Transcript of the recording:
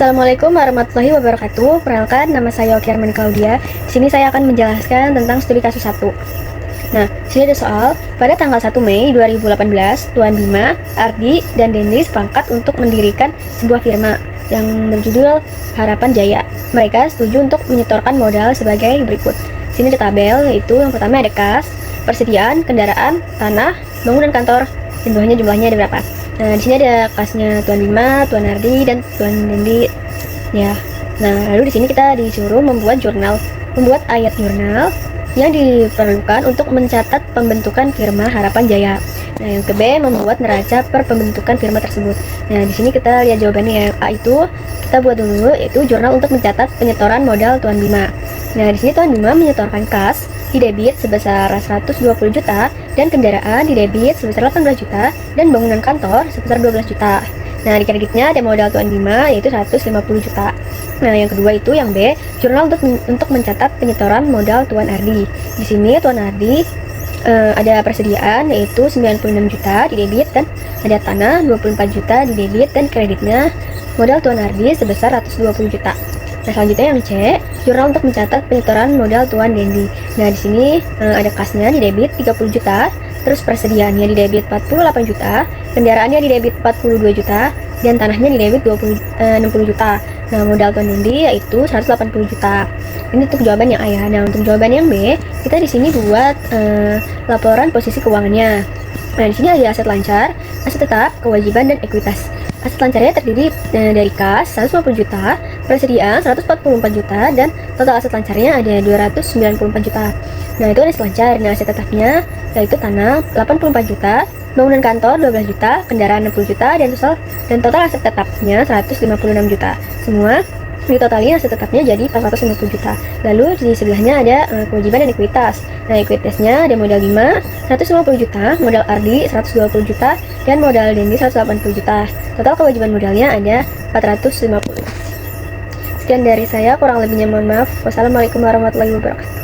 Assalamualaikum warahmatullahi wabarakatuh. Perkenalkan, nama saya Oki Armani Claudia. Di sini saya akan menjelaskan tentang studi kasus 1. Nah, di sini ada soal. Pada tanggal 1 Mei 2018, Tuan Bima, Ardi, dan Dendi sepakat untuk mendirikan sebuah firma yang berjudul Harapan Jaya. Mereka setuju untuk menyetorkan modal sebagai berikut. Di sini ada tabel, yaitu yang pertama ada kas, persediaan, kendaraan, tanah, bangunan kantor, dan bawahnya jumlahnya ada berapa. Nah, di sini ada kasnya Tuan Bima, Tuan Ardi, dan Tuan Dendi. Ya. Nah, lalu di sini kita disuruh membuat ayat jurnal yang diperlukan untuk mencatat pembentukan firma Harapan Jaya. Nah, yang ke B, membuat neraca per pembentukan firma tersebut. Nah, di sini kita lihat jawabannya ya. A itu kita buat dulu, yaitu jurnal untuk mencatat penyetoran modal Tuan Bima. Nah, di sini Tuan Bima menyetorkan kas di debit sebesar 120 juta dan kendaraan di debit sebesar 18 juta dan bangunan kantor sebesar 12 juta. Nah, di kreditnya ada modal Tuan Bima yaitu 150 juta. Nah, yang kedua itu yang B, jurnal untuk mencatat penyetoran modal Tuan Ardi. Di sini Tuan Ardi ada persediaan yaitu 96 juta di debit dan ada tanah 24 juta di debit dan kreditnya modal Tuan Ardi sebesar 120 juta. Nah, selanjutnya yang C, jurnal untuk mencatat penyetoran modal Tuan Dendi. Nah, di sini ada kasnya di debit 30 juta, terus persediaannya di debit 48 juta, kendaraannya di debit 42 juta, dan tanahnya di debit 60 juta. Nah, modal Tuan Dendi yaitu 180 juta. Ini untuk jawaban yang A ya. Nah, untuk jawaban yang B, kita di sini buat laporan posisi keuangannya. Nah, di sini ada aset lancar, aset tetap, kewajiban, dan ekuitas. Aset lancarnya terdiri dari kas 150 juta, persediaan 144 juta, dan total aset lancarnya ada 294 juta. Nah, itu aset lancar. Nah, aset tetapnya yaitu tanah 84 juta, bangunan kantor 12 juta, kendaraan 60 juta, dan total aset tetapnya 156 juta. Semua ditotalnya aset tetapnya jadi 450 juta. Lalu di sebelahnya ada kewajiban dan ekuitas. Nah, ekuitasnya ada modal Bima 150 juta, modal Ardi 120 juta, dan modal Dendi 180 juta. Total kewajiban modalnya ada 450. Sekian dari saya, kurang lebihnya mohon maaf. Wassalamualaikum warahmatullahi wabarakatuh.